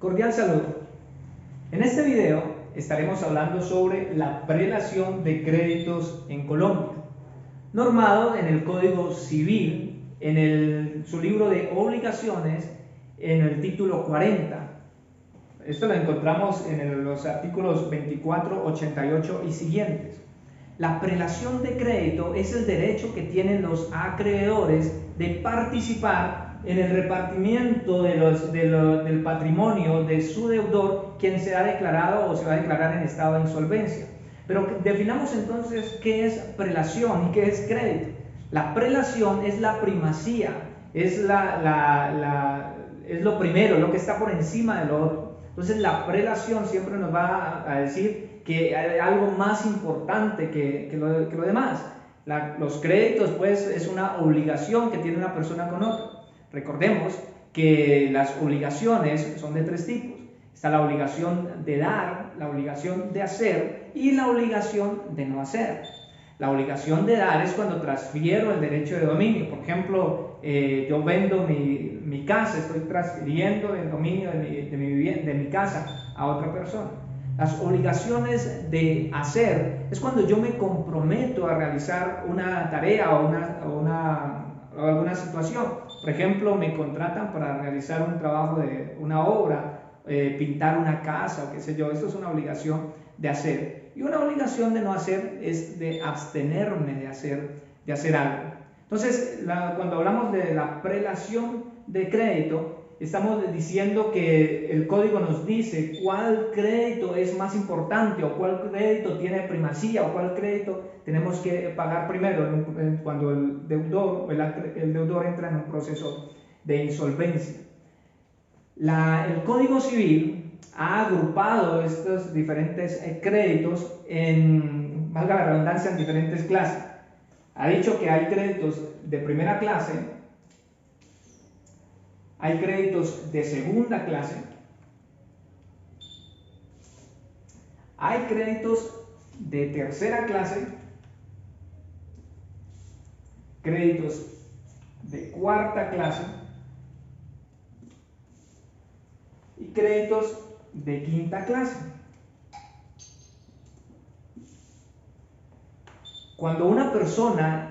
Cordial saludo. En este video estaremos hablando sobre la prelación de créditos en Colombia, normado en el Código Civil, en su libro de obligaciones, en el título 40. Esto lo encontramos en los artículos 24, 88 y siguientes. La prelación de crédito es el derecho que tienen los acreedores de participar en el repartimiento del patrimonio de su deudor, quien se ha declarado o se va a declarar en estado de insolvencia. Pero definamos entonces qué es prelación y qué es crédito. La prelación es la primacía, es lo primero, lo que está por encima de lo otro. Entonces la prelación siempre nos va a decir que hay algo más importante que lo demás. Los créditos, pues, es una obligación que tiene una persona con otra. Recordemos que las obligaciones son de tres tipos. Está la obligación de dar, la obligación de hacer y la obligación de no hacer. La obligación de dar es cuando transfiero el derecho de dominio. Por ejemplo, yo vendo mi casa, estoy transfiriendo el dominio de mi casa a otra persona. Las obligaciones de hacer es cuando yo me comprometo a realizar una tarea o alguna situación. Por ejemplo, me contratan para realizar un trabajo de una obra, pintar una casa o qué sé yo. Esto es una obligación de hacer. Y una obligación de no hacer es de abstenerme de hacer algo. Entonces, cuando hablamos de la prelación de crédito, estamos diciendo que el código nos dice cuál crédito es más importante o cuál crédito tiene primacía o cuál crédito tenemos que pagar primero cuando el deudor entra en un proceso de insolvencia. El Código Civil ha agrupado estos diferentes créditos valga la redundancia, en diferentes clases. Ha dicho que hay créditos de primera clase, hay créditos de segunda clase, hay créditos de tercera clase, créditos de cuarta clase y créditos de quinta clase. Cuando una persona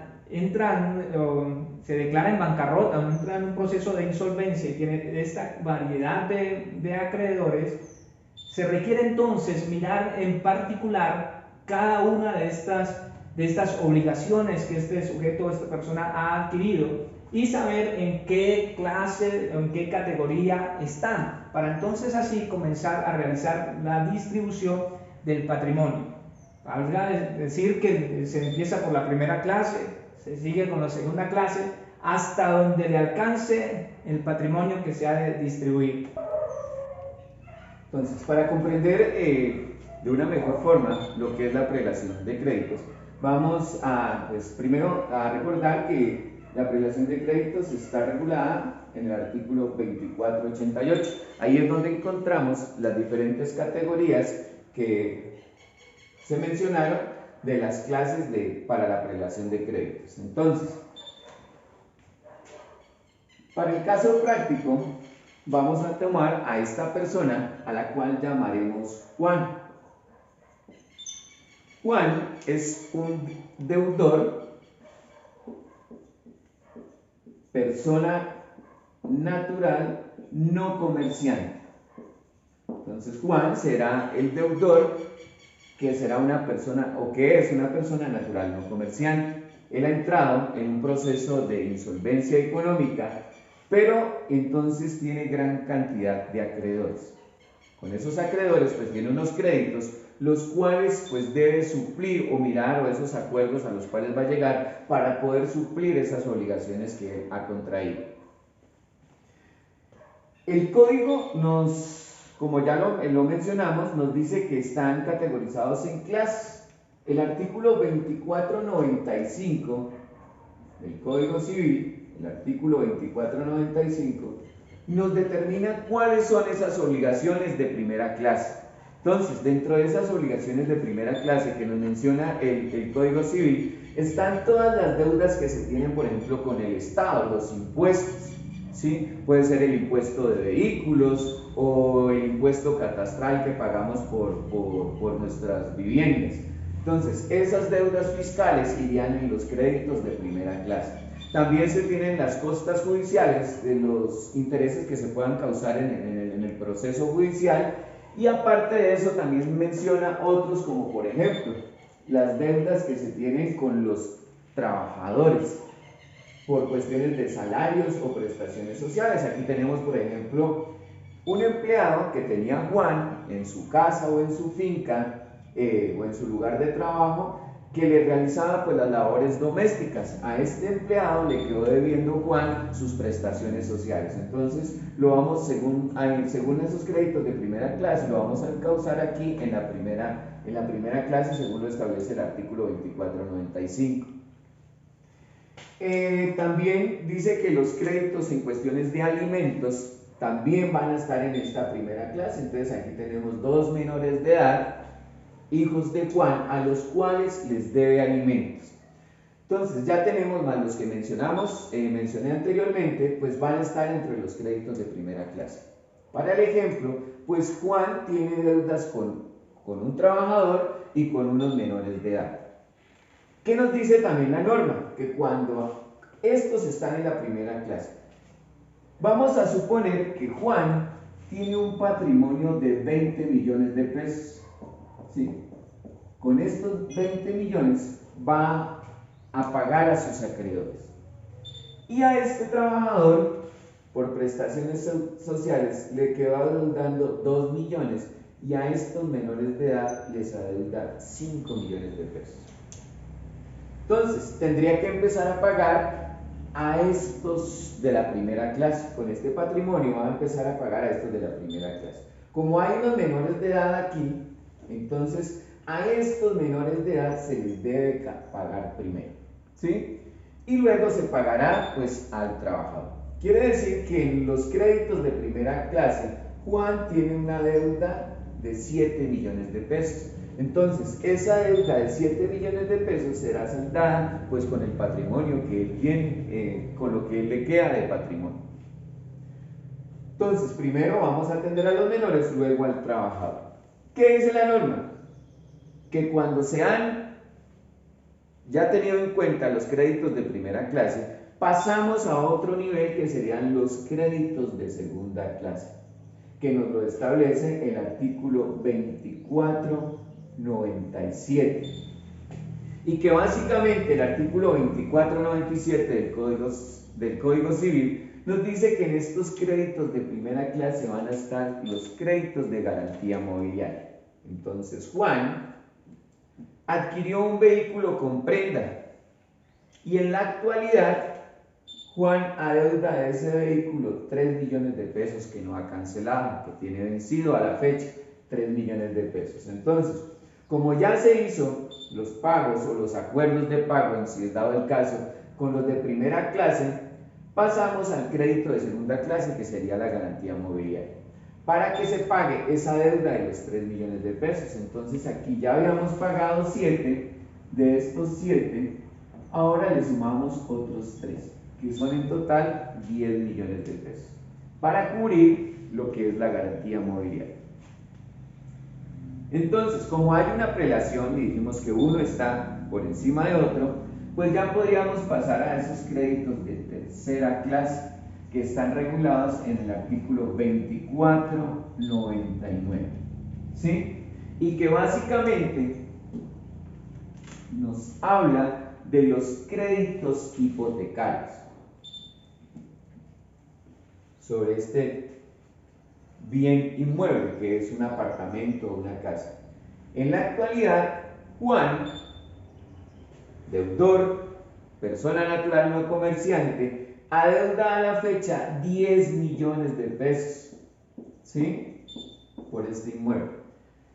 se declara en bancarrota o entra en un proceso de insolvencia y tiene esta variedad de acreedores, se requiere entonces mirar en particular cada una de estas obligaciones que este sujeto o esta persona ha adquirido y saber en qué clase o en qué categoría están, para entonces así comenzar a realizar la distribución del patrimonio. Valga decir que se empieza por la primera clase, se sigue con la segunda clase, hasta donde le alcance el patrimonio que se ha de distribuir. Entonces, para comprender de una mejor forma lo que es la prelación de créditos, vamos primero a recordar que la prelación de créditos está regulada en el artículo 2488. Ahí es donde encontramos las diferentes categorías que se mencionaron de las clases para la prelación de créditos. Entonces, para el caso práctico, vamos a tomar a esta persona a la cual llamaremos Juan. Juan es un deudor, persona natural, no comerciante. Entonces, Juan será el deudor que será una persona o que es una persona natural no comerciante. Él ha entrado en un proceso de insolvencia económica, pero entonces tiene gran cantidad de acreedores. Con esos acreedores pues tiene unos créditos, los cuales pues debe suplir o mirar, o esos acuerdos a los cuales va a llegar para poder suplir esas obligaciones que él ha contraído. El código como ya lo mencionamos, nos dice que están categorizados en clases. El artículo 2495 del Código Civil, el artículo 2495, nos determina cuáles son esas obligaciones de primera clase. Entonces, dentro de esas obligaciones de primera clase que nos menciona el Código Civil, están todas las deudas que se tienen, por ejemplo, con el Estado, los impuestos, ¿sí? Puede ser el impuesto de vehículos o el impuesto catastral que pagamos por nuestras viviendas. Entonces, esas deudas fiscales irían en los créditos de primera clase. También se tienen las costas judiciales de los intereses que se puedan causar en el proceso judicial, y aparte de eso también menciona otros, como por ejemplo las deudas que se tienen con los trabajadores por cuestiones de salarios o prestaciones sociales. Aquí tenemos, por ejemplo, un empleado que tenía Juan en su casa o en su finca o en su lugar de trabajo, que le realizaba pues las labores domésticas. A este empleado le quedó debiendo Juan sus prestaciones sociales. Entonces lo vamos, según esos créditos de primera clase, lo vamos a encauzar aquí en la primera clase, según lo establece el artículo 2495. También dice que los créditos en cuestiones de alimentos también van a estar en esta primera clase. Entonces aquí tenemos dos menores de edad, hijos de Juan, a los cuales les debe alimentos. Entonces ya tenemos más los que mencioné anteriormente, pues van a estar entre los créditos de primera clase. Para el ejemplo, pues Juan tiene deudas con un trabajador y con unos menores de edad. ¿Qué nos dice también la norma? Que cuando estos están en la primera clase, vamos a suponer que Juan tiene un patrimonio de 20 millones de pesos. ¿Sí? Con estos 20 millones va a pagar a sus acreedores. Y a este trabajador, por prestaciones sociales, le quedó adeudando 2 millones, y a estos menores de edad les adeuda 5 millones de pesos. Entonces, tendría que empezar a pagar a estos de la primera clase. Con este patrimonio va a empezar a pagar a estos de la primera clase. Como hay unos menores de edad aquí, entonces a estos menores de edad se les debe pagar primero, ¿sí? Y luego se pagará pues al trabajador. Quiere decir que en los créditos de primera clase, Juan tiene una deuda de 7 millones de pesos. Entonces, esa deuda de 7 millones de pesos será saldada pues con el patrimonio que él tiene, con lo que él le queda de patrimonio. Entonces, primero vamos a atender a los menores, luego al trabajador. ¿Qué dice la norma? Que cuando se han ya tenido en cuenta los créditos de primera clase, pasamos a otro nivel que serían los créditos de segunda clase, que nos lo establece el artículo 2497, y que básicamente el artículo 2497 del Código Civil nos dice que en estos créditos de primera clase van a estar los créditos de garantía mobiliaria. Entonces Juan adquirió un vehículo con prenda, y en la actualidad Juan adeuda a ese vehículo 3 millones de pesos que no ha cancelado, que tiene vencido a la fecha, 3 millones de pesos. Entonces, como ya se hizo los pagos o los acuerdos de pago, en si es dado el caso, con los de primera clase, pasamos al crédito de segunda clase, que sería la garantía mobiliaria, para que se pague esa deuda de los 3 millones de pesos. Entonces aquí ya habíamos pagado 7, de estos 7, ahora le sumamos otros 3, que son en total 10 millones de pesos, para cubrir lo que es la garantía mobiliaria. Entonces, como hay una prelación y dijimos que uno está por encima de otro, pues ya podríamos pasar a esos créditos de tercera clase, que están regulados en el artículo 2499, ¿sí? Y que básicamente nos habla de los créditos hipotecarios sobre este bien inmueble, que es un apartamento o una casa. En la actualidad, Juan, deudor, persona natural no comerciante, adeuda a la fecha 10 millones de pesos, ¿sí? Por este inmueble.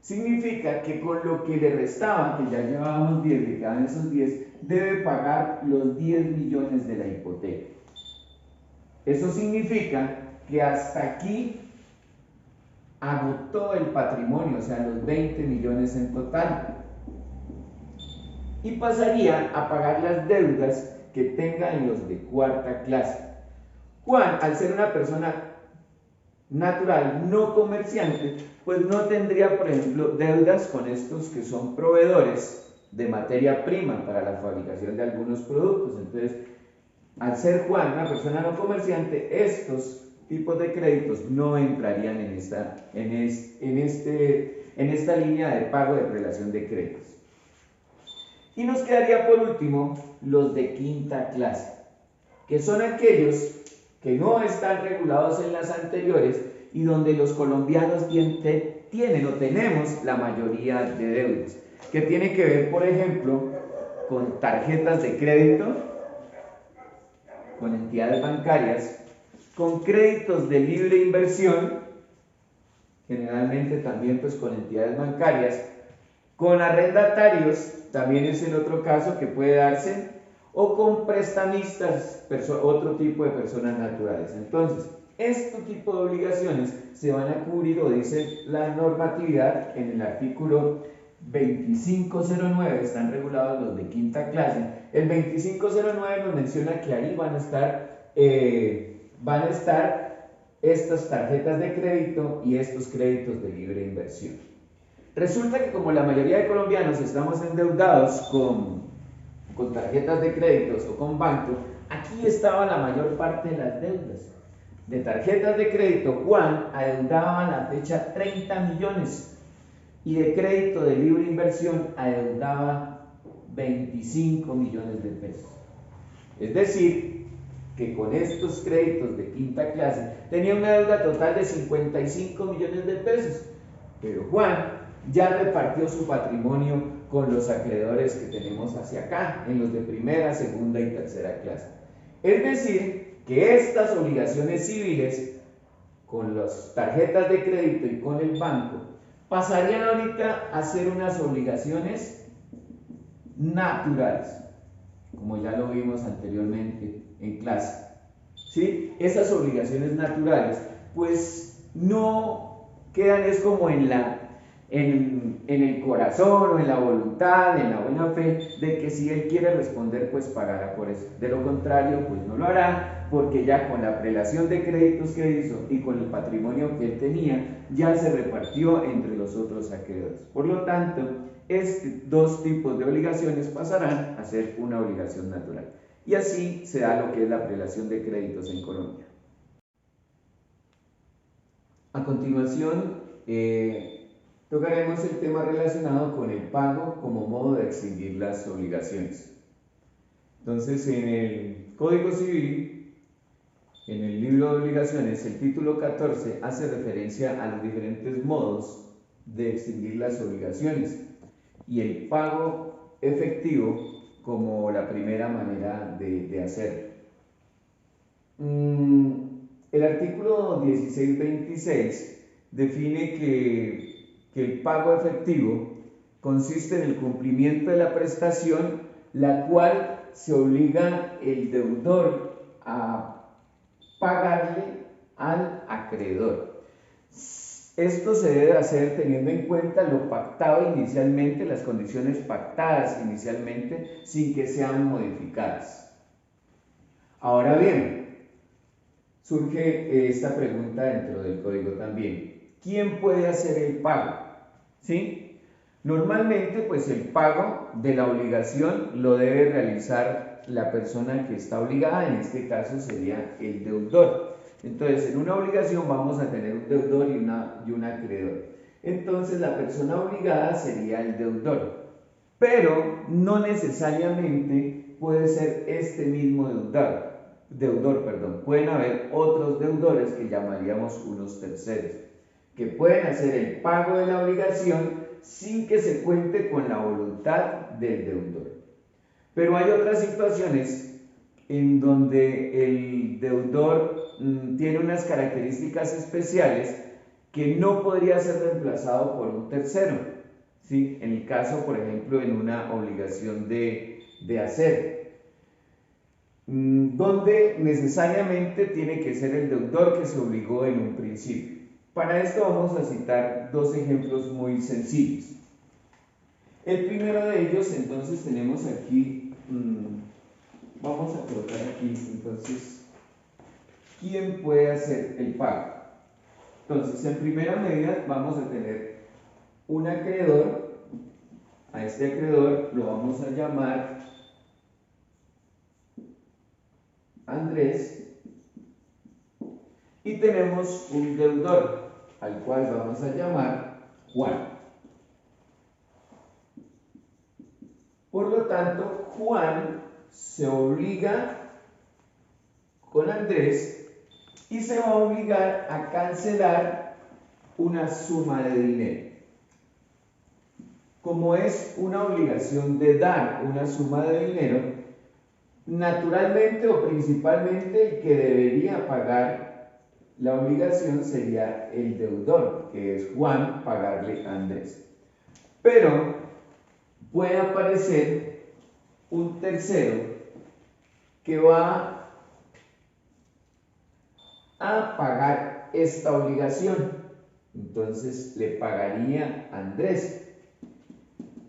Significa que con lo que le restaba, que ya llevábamos 10, le quedan esos 10, debe pagar los 10 millones de la hipoteca. Eso significa que hasta aquí agotó el patrimonio, o sea, los 20 millones en total, y pasaría a pagar las deudas que tengan los de cuarta clase. Juan, al ser una persona natural, no comerciante, pues no tendría, por ejemplo, deudas con estos que son proveedores de materia prima para la fabricación de algunos productos. Entonces, al ser Juan una persona no comerciante, estos tipos de créditos no entrarían en esta línea de pago de prelación de créditos. Y nos quedaría por último los de quinta clase, que son aquellos que no están regulados en las anteriores y donde los colombianos tienen o tenemos la mayoría de deudas, que tiene que ver, por ejemplo, con tarjetas de crédito, con entidades bancarias, con créditos de libre inversión, generalmente también pues con entidades bancarias, con arrendatarios, también es el otro caso que puede darse, o con prestamistas, otro tipo de personas naturales. Entonces, este tipo de obligaciones se van a cubrir, o dice la normatividad en el artículo 2509, están regulados los de quinta clase. El 2509 nos menciona que ahí van a estar estas tarjetas de crédito y estos créditos de libre inversión. Resulta que como la mayoría de colombianos estamos endeudados con tarjetas de créditos o con bancos, aquí estaba la mayor parte de las deudas. De tarjetas de crédito, Juan adeudaba a la fecha 30 millones y de crédito de libre inversión adeudaba 25 millones de pesos. Es decir, que con estos créditos de quinta clase tenía una deuda total de 55 millones de pesos, pero Juan ya repartió su patrimonio con los acreedores que tenemos hacia acá, en los de primera, segunda y tercera clase. Es decir, que estas obligaciones civiles, con las tarjetas de crédito y con el banco, pasarían ahorita a ser unas obligaciones naturales, como ya lo vimos anteriormente en clase. ¿Sí? Esas obligaciones naturales, pues no quedan, es como en el corazón o en la voluntad, en la buena fe, de que si él quiere responder, pues pagará por eso. De lo contrario, pues no lo hará, porque ya con la prelación de créditos que hizo y con el patrimonio que él tenía, ya se repartió entre los otros acreedores. Por lo tanto, estos dos tipos de obligaciones pasarán a ser una obligación natural. Y así se da lo que es la prelación de créditos en Colombia. A continuación, tocaremos el tema relacionado con el pago como modo de extinguir las obligaciones. Entonces, en el Código Civil, en el libro de obligaciones, el título 14 hace referencia a los diferentes modos de extinguir las obligaciones y el pago efectivo como la primera manera de hacerlo. El artículo 1626 define que el pago efectivo consiste en el cumplimiento de la prestación, la cual se obliga el deudor a pagarle al acreedor. Esto se debe hacer teniendo en cuenta lo pactado inicialmente, las condiciones pactadas inicialmente, sin que sean modificadas. Ahora bien, surge esta pregunta dentro del código también. ¿Quién puede hacer el pago? ¿Sí? Normalmente, pues el pago de la obligación lo debe realizar la persona que está obligada, en este caso sería el deudor. Entonces, en una obligación vamos a tener un deudor y un acreedor. Entonces, la persona obligada sería el deudor, pero no necesariamente puede ser este mismo deudor. Pueden haber otros deudores que llamaríamos unos terceros, que pueden hacer el pago de la obligación sin que se cuente con la voluntad del deudor. Pero hay otras situaciones en donde el deudor tiene unas características especiales que no podría ser reemplazado por un tercero, ¿sí? En el caso, por ejemplo, en una obligación de hacer, donde necesariamente tiene que ser el deudor que se obligó en un principio. Para esto vamos a citar dos ejemplos muy sencillos. El primero de ellos, entonces, tenemos aquí, vamos a colocar aquí, entonces, ¿quién puede hacer el pago? Entonces, en primera medida vamos a tener un acreedor. A este acreedor lo vamos a llamar Andrés. Y tenemos un deudor, al cual vamos a llamar Juan. Por lo tanto, Juan se obliga con Andrés y se va a obligar a cancelar una suma de dinero. Como es una obligación de dar una suma de dinero, naturalmente o principalmente el que debería pagar la obligación sería el deudor, que es Juan, pagarle a Andrés. Pero puede aparecer un tercero que va a pagar esta obligación. Entonces le pagaría a Andrés.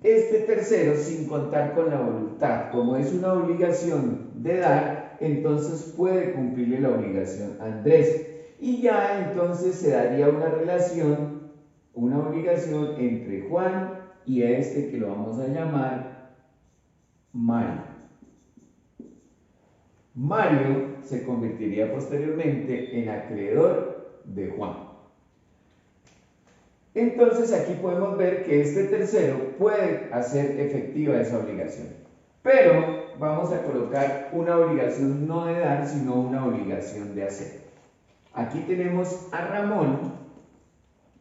Este tercero, sin contar con la voluntad, como es una obligación de dar, entonces puede cumplirle la obligación a Andrés. Y ya entonces se daría una relación, una obligación entre Juan y a este que lo vamos a llamar Mario. Mario se convertiría posteriormente en acreedor de Juan. Entonces aquí podemos ver que este tercero puede hacer efectiva esa obligación. Pero vamos a colocar una obligación no de dar, sino una obligación de hacer. Aquí tenemos a Ramón,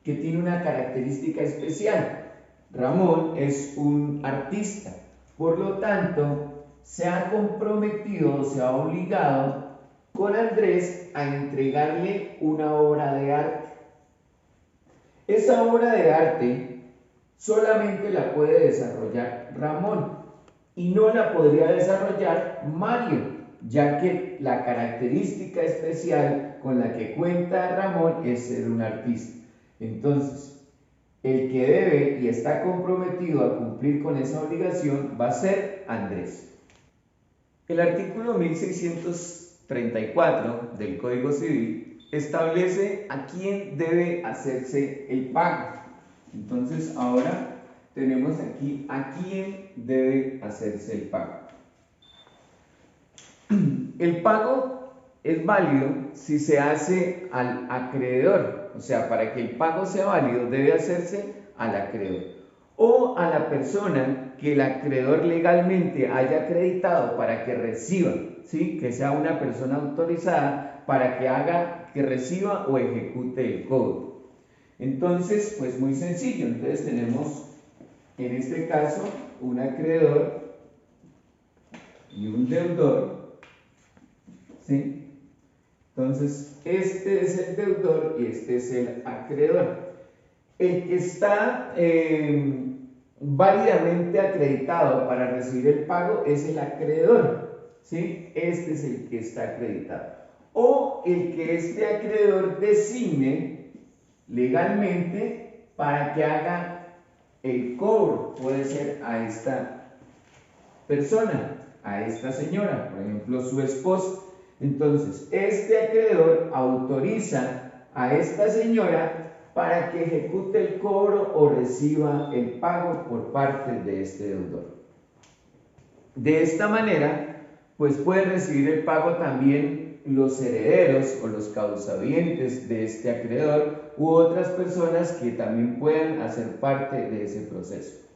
que tiene una característica especial. Ramón es un artista, por lo tanto, se ha comprometido, se ha obligado con Andrés a entregarle una obra de arte. Esa obra de arte solamente la puede desarrollar Ramón y no la podría desarrollar Mario, ya que la característica especial con la que cuenta Ramón es ser un artista. Entonces, el que debe y está comprometido a cumplir con esa obligación va a ser Andrés. El artículo 1634 del Código Civil establece a quién debe hacerse el pago. Entonces, ahora tenemos aquí a quién debe hacerse el pago. El pago es válido si se hace al acreedor, o sea, para que el pago sea válido debe hacerse al acreedor o a la persona que el acreedor legalmente haya acreditado para que reciba, ¿sí? Que sea una persona autorizada para que haga, que reciba o ejecute el cobro. Entonces, pues muy sencillo, entonces tenemos en este caso un acreedor y un deudor. ¿Sí? Entonces, este es el deudor y este es el acreedor. El que está válidamente acreditado para recibir el pago es el acreedor. ¿Sí? Este es el que está acreditado. O el que este acreedor designe legalmente para que haga el cobro. Puede ser a esta persona, a esta señora, por ejemplo, su esposa. Entonces, este acreedor autoriza a esta señora para que ejecute el cobro o reciba el pago por parte de este deudor. De esta manera, pues pueden recibir el pago también los herederos o los causavientes de este acreedor u otras personas que también puedan hacer parte de ese proceso.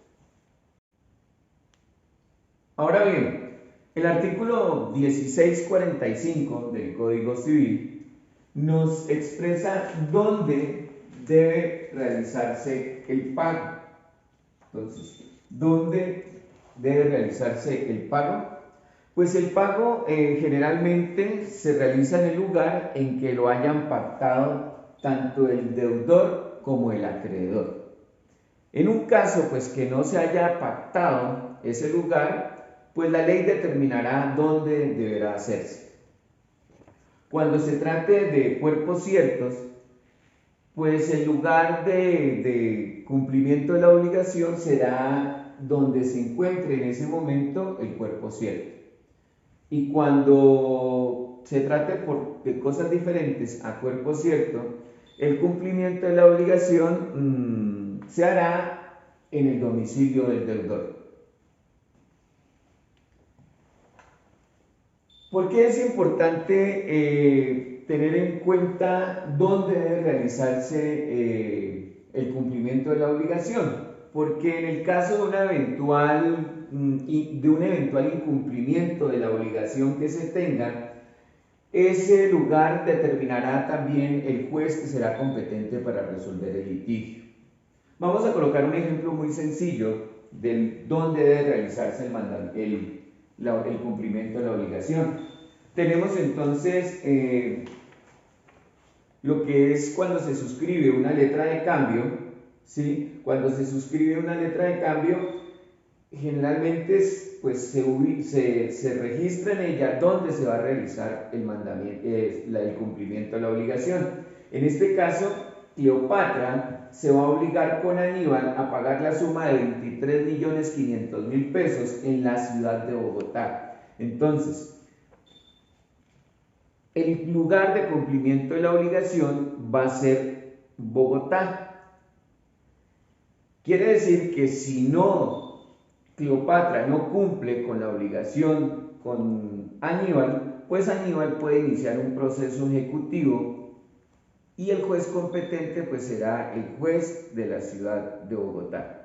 Ahora bien, el artículo 1645 del Código Civil nos expresa dónde debe realizarse el pago. Entonces, ¿dónde debe realizarse el pago? Pues el pago generalmente se realiza en el lugar en que lo hayan pactado tanto el deudor como el acreedor. En un caso pues que no se haya pactado ese lugar, pues la ley determinará dónde deberá hacerse. Cuando se trate de cuerpos ciertos, pues el lugar de cumplimiento de la obligación será donde se encuentre en ese momento el cuerpo cierto. Y cuando se trate de cosas diferentes a cuerpo cierto, el cumplimiento de la obligación se hará en el domicilio del deudor. ¿Por qué es importante tener en cuenta dónde debe realizarse el cumplimiento de la obligación? Porque en el caso de un eventual incumplimiento de la obligación que se tenga, ese lugar determinará también el juez que será competente para resolver el litigio. Vamos a colocar un ejemplo muy sencillo de dónde debe realizarse el cumplimiento de la obligación. Tenemos entonces lo que es cuando se suscribe una letra de cambio, ¿sí? Cuando se suscribe una letra de cambio, generalmente pues, se registra en ella dónde se va a realizar el cumplimiento de la obligación. En este caso, Cleopatra se va a obligar con Aníbal a pagar la suma de 23.500.000 pesos en la ciudad de Bogotá. Entonces, el lugar de cumplimiento de la obligación va a ser Bogotá. Quiere decir que si Cleopatra no cumple con la obligación con Aníbal, pues Aníbal puede iniciar un proceso ejecutivo y el juez competente pues será el juez de la ciudad de Bogotá.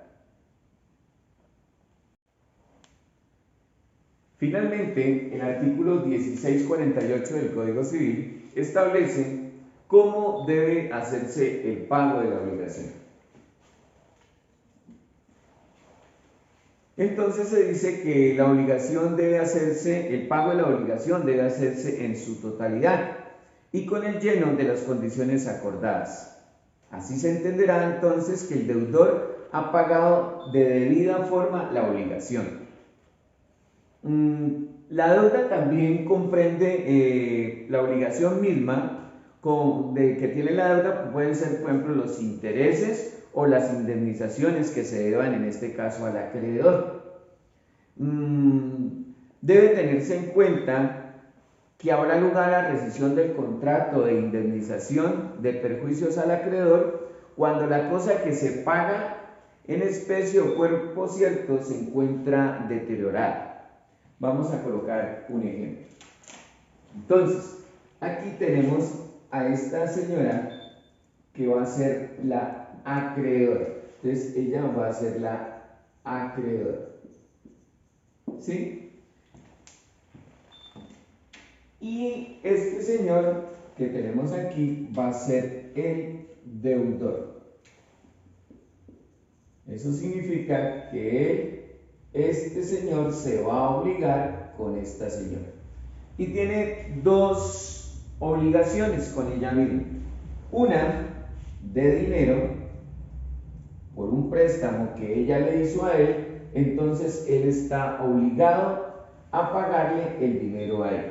Finalmente, el artículo 1648 del Código Civil establece cómo debe hacerse el pago de la obligación. Entonces se dice que el pago de la obligación debe hacerse en su totalidad y con el lleno de las condiciones acordadas. Así se entenderá entonces que el deudor ha pagado de debida forma la obligación. La deuda también comprende la obligación misma que tiene la deuda, pueden ser, por ejemplo, los intereses o las indemnizaciones que se deban en este caso al acreedor. Debe tenerse en cuenta que habrá lugar a rescisión del contrato de indemnización de perjuicios al acreedor cuando la cosa que se paga en especie o cuerpo cierto se encuentra deteriorada. Vamos a colocar un ejemplo. Entonces, aquí tenemos a esta señora que va a ser la acreedora. Entonces, ella va a ser la acreedora. ¿Sí? Y este señor que tenemos aquí va a ser el deudor. Eso significa que este señor se va a obligar con esta señora. Y tiene dos obligaciones con ella misma. Una de dinero por un préstamo que ella le hizo a él, entonces él está obligado a pagarle el dinero a él.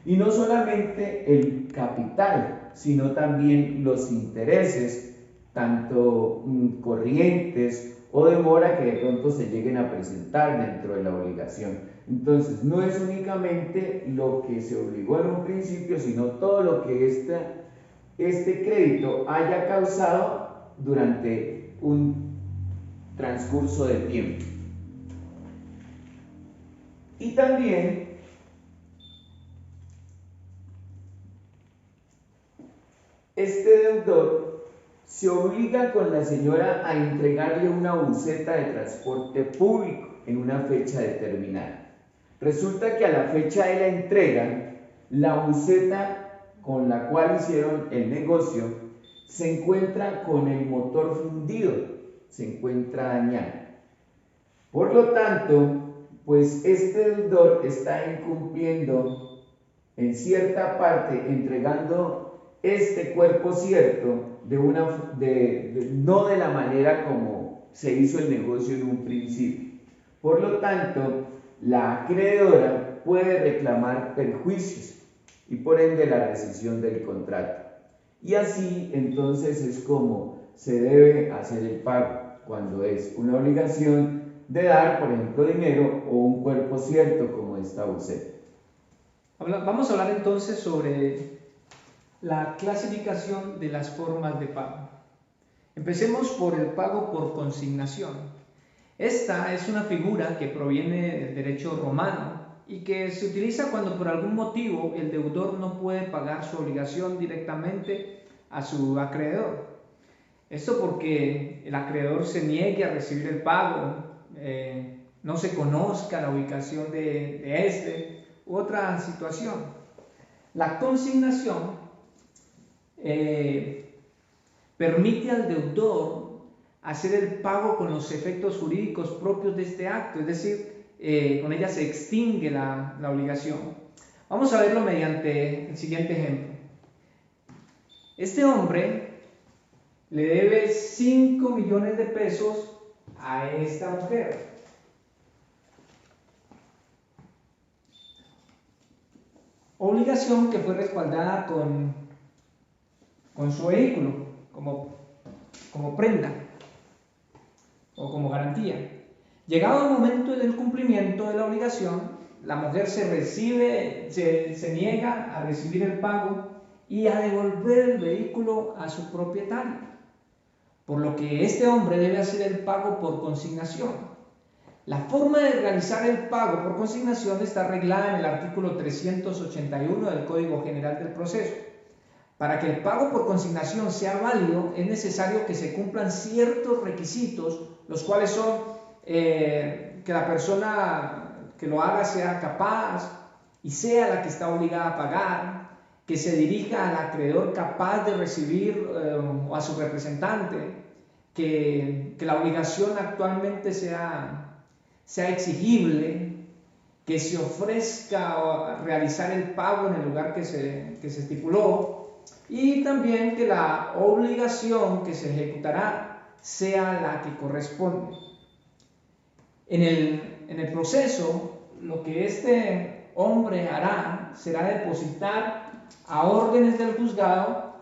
Y no solamente el capital, sino también los intereses, tanto corrientes o de mora que de pronto se lleguen a presentar dentro de la obligación. Entonces, no es únicamente lo que se obligó en un principio, sino todo lo que este crédito haya causado durante un transcurso de tiempo. Y también este deudor se obliga con la señora a entregarle una buseta de transporte público en una fecha determinada. Resulta que a la fecha de la entrega, la buseta con la cual hicieron el negocio se encuentra con el motor fundido, se encuentra dañado. Por lo tanto, pues este deudor está incumpliendo en cierta parte, entregando este cuerpo cierto no de la manera como se hizo el negocio en un principio. Por lo tanto, la acreedora puede reclamar perjuicios y por ende la rescisión del contrato. Y así entonces es como se debe hacer el pago cuando es una obligación de dar, por ejemplo, dinero o un cuerpo cierto como esta buseta. Vamos a hablar entonces sobre la clasificación de las formas de pago. Empecemos por el pago por consignación. Esta es una figura que proviene del derecho romano y que se utiliza cuando por algún motivo el deudor no puede pagar su obligación directamente a su acreedor. Esto porque el acreedor se niegue a recibir el pago, no se conozca la ubicación de este u otra situación. La consignación permite al deudor hacer el pago con los efectos jurídicos propios de este acto, es decir, con ella se extingue la obligación. Vamos a verlo mediante el siguiente ejemplo. Este hombre le debe 5 millones de pesos a esta mujer. Obligación que fue respaldada con su vehículo como prenda o como garantía. Llegado el momento del cumplimiento de la obligación, la mujer se niega a recibir el pago y a devolver el vehículo a su propietario, por lo que este hombre debe hacer el pago por consignación. La forma de realizar el pago por consignación está arreglada en el artículo 381 del Código General del Proceso. Para que el pago por consignación sea válido, es necesario que se cumplan ciertos requisitos, los cuales son que la persona que lo haga sea capaz y sea la que está obligada a pagar, que se dirija al acreedor capaz de recibir o a su representante, que la obligación actualmente sea exigible, que se ofrezca realizar el pago en el lugar que se estipuló, y también que la obligación que se ejecutará sea la que corresponde. En el proceso, lo que este hombre hará será depositar a órdenes del juzgado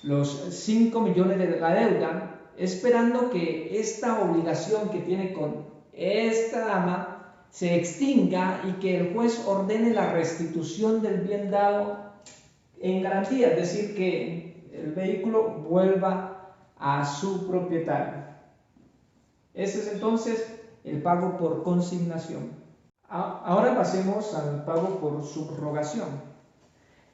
los 5 millones de la deuda, esperando que esta obligación que tiene con esta dama se extinga y que el juez ordene la restitución del bien dado en garantía, es decir, que el vehículo vuelva a su propietario. Ese es entonces el pago por consignación. Ahora pasemos al pago por subrogación.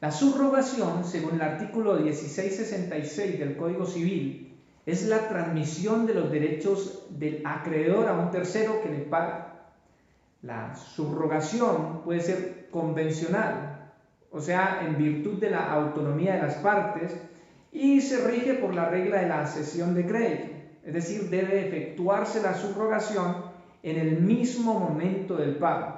La subrogación, según el artículo 1666 del Código Civil, es la transmisión de los derechos del acreedor a un tercero que le paga. La subrogación puede ser convencional, o sea, en virtud de la autonomía de las partes, y se rige por la regla de la cesión de crédito, es decir, debe efectuarse la subrogación en el mismo momento del pago.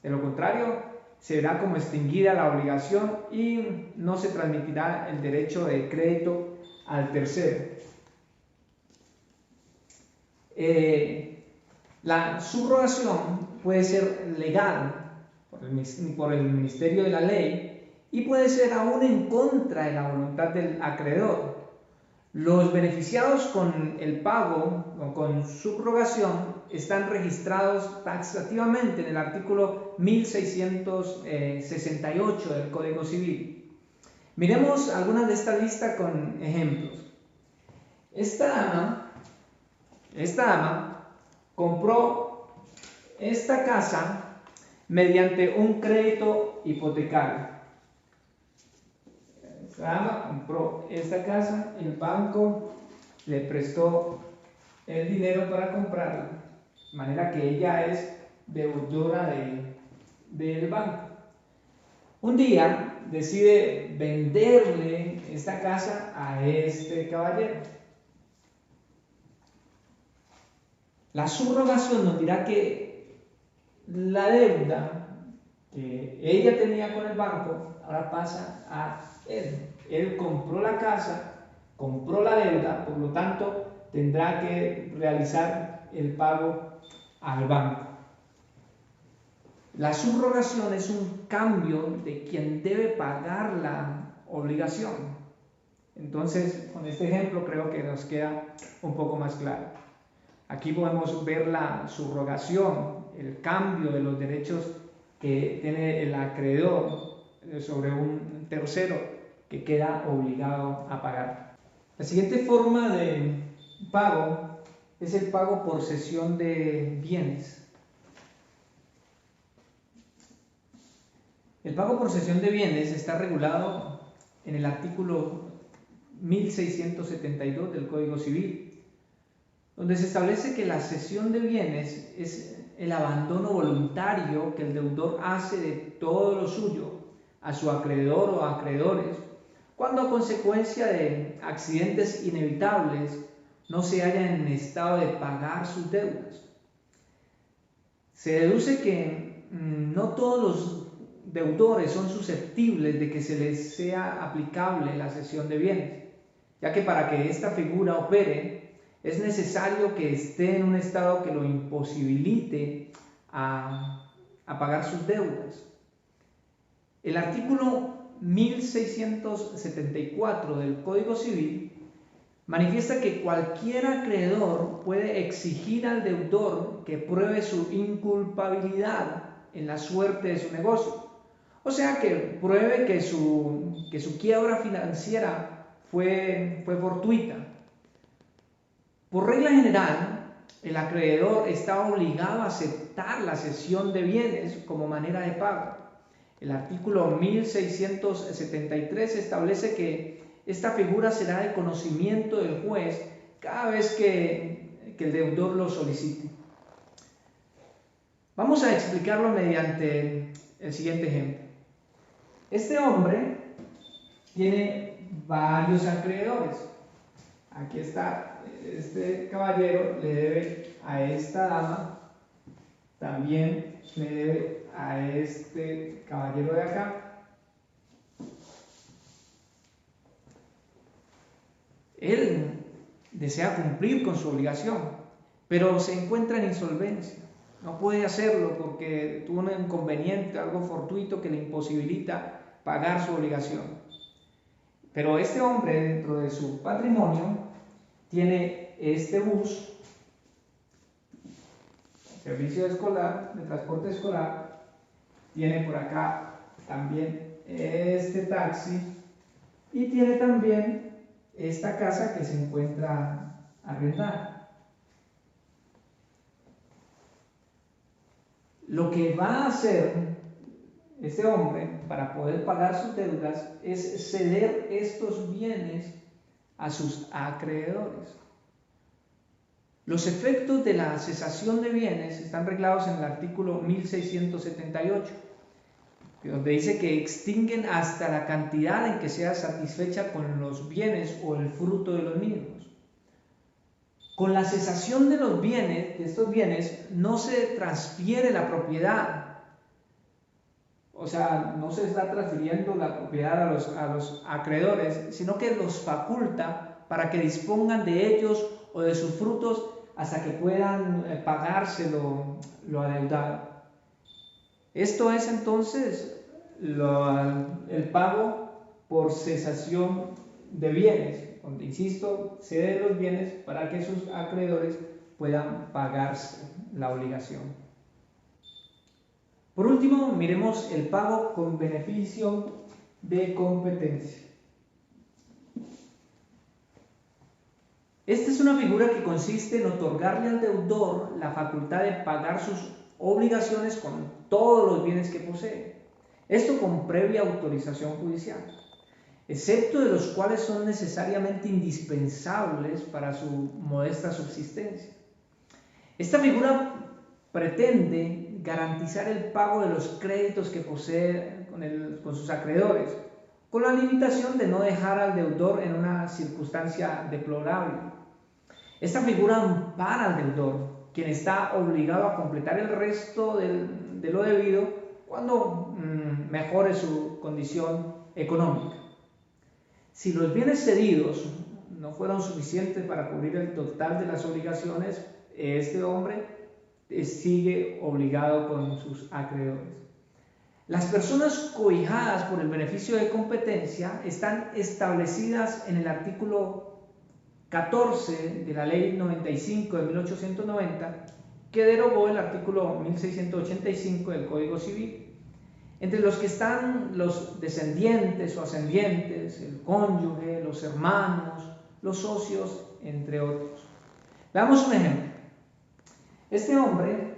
De lo contrario, se verá como extinguida la obligación y no se transmitirá el derecho de crédito al tercero. La subrogación puede ser legal por el Ministerio de la Ley y puede ser aún en contra de la voluntad del acreedor. Los beneficiados con el pago o con subrogación están registrados taxativamente en el artículo 1668 del Código Civil. Miremos algunas de esta lista con ejemplos. Esta dama compró esta casa mediante un crédito hipotecario. Esta dama compró esta casa, el banco le prestó el dinero para comprarla, de manera que ella es deudora del banco. Un día decide venderle esta casa a este caballero. La subrogación nos dirá que la deuda que ella tenía con el banco ahora pasa a él. Él compró la casa, compró la deuda, por lo tanto tendrá que realizar el pago al banco. La subrogación es un cambio de quien debe pagar la obligación. Entonces, con este ejemplo creo que nos queda un poco más claro. Aquí podemos ver la subrogación, el cambio de los derechos que tiene el acreedor sobre un tercero que queda obligado a pagar. La siguiente forma de pago es el pago por cesión de bienes. El pago por cesión de bienes está regulado en el artículo 1672 del Código Civil, donde se establece que la cesión de bienes es el abandono voluntario que el deudor hace de todo lo suyo a su acreedor o acreedores, cuando a consecuencia de accidentes inevitables no se halla en estado de pagar sus deudas. Se deduce que no todos los deudores son susceptibles de que se les sea aplicable la cesión de bienes, ya que para que esta figura opere es necesario que esté en un estado que lo imposibilite a pagar sus deudas. El artículo 1674 del Código Civil manifiesta que cualquier acreedor puede exigir al deudor que pruebe su inculpabilidad en la suerte de su negocio, o sea, que pruebe que su quiebra financiera fue fortuita. Por regla general, el acreedor está obligado a aceptar la cesión de bienes como manera de pago. El artículo 1673 establece que esta figura será de conocimiento del juez cada vez que el deudor lo solicite. Vamos a explicarlo mediante el siguiente ejemplo. Este hombre tiene varios acreedores. Aquí está, este caballero le debe a esta dama, también le debe a este caballero de acá. Él desea cumplir con su obligación, pero se encuentra en insolvencia. No puede hacerlo porque tuvo un inconveniente, algo fortuito que le imposibilita pagar su obligación. Pero este hombre, dentro de su patrimonio, tiene este bus, servicio escolar, de transporte escolar, tiene por acá también este taxi y tiene también esta casa que se encuentra arrendada. Lo que va a hacer este hombre para poder pagar sus deudas es ceder estos bienes a sus acreedores. Los efectos de la cesación de bienes están reglados en el artículo 1678, donde dice que extinguen hasta la cantidad en que sea satisfecha con los bienes o el fruto de los mismos. Con la cesación de los bienes, de estos bienes, no se transfiere la propiedad. O sea, no se está transfiriendo la propiedad a los acreedores, sino que los faculta para que dispongan de ellos o de sus frutos hasta que puedan pagarse lo adeudado. Esto es entonces el pago por cesación de bienes, donde, insisto, cede los bienes para que sus acreedores puedan pagarse la obligación. Por último, miremos el pago con beneficio de competencia. Esta es una figura que consiste en otorgarle al deudor la facultad de pagar sus obligaciones con todos los bienes que posee. Esto con previa autorización judicial, excepto de los cuales son necesariamente indispensables para su modesta subsistencia. Esta figura pretende garantizar el pago de los créditos que posee con sus acreedores, con la limitación de no dejar al deudor en una circunstancia deplorable. Esta figura ampara al deudor, quien está obligado a completar el resto de lo debido cuando mejore su condición económica. Si los bienes cedidos no fueron suficientes para cubrir el total de las obligaciones, este hombre sigue obligado con sus acreedores. Las personas cobijadas por el beneficio de competencia están establecidas en el artículo 14 de la Ley 95 de 1890, que derogó el artículo 1685 del Código Civil. Entre los que están los descendientes o ascendientes, el cónyuge, los hermanos, los socios, entre otros. Veamos un ejemplo. Este hombre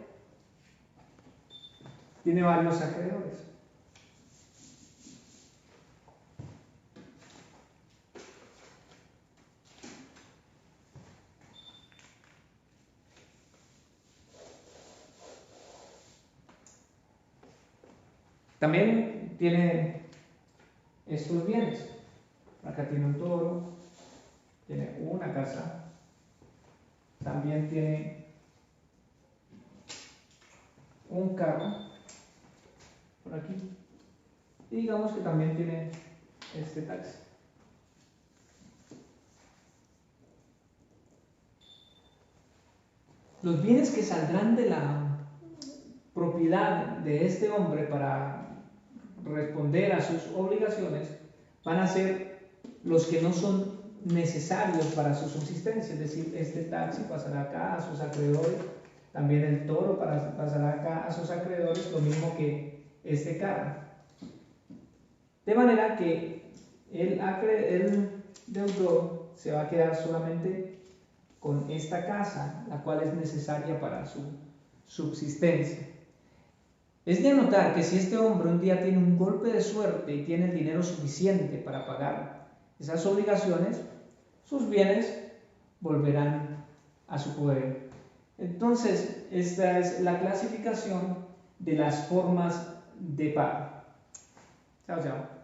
tiene varios acreedores. También tiene estos bienes. Acá tiene un toro, tiene una casa, también tiene un carro por aquí, y digamos que también tiene este taxi. Los bienes que saldrán de la propiedad de este hombre para responder a sus obligaciones van a ser los que no son necesarios para su subsistencia, es decir, este taxi pasará acá a sus acreedores, también el toro pasará acá a sus acreedores, lo mismo que este carro. De manera que el deudor se va a quedar solamente con esta casa, la cual es necesaria para su subsistencia. Es de notar que si este hombre un día tiene un golpe de suerte y tiene el dinero suficiente para pagar esas obligaciones, sus bienes volverán a su poder. Entonces, esta es la clasificación de las formas de pago. Chao, chao.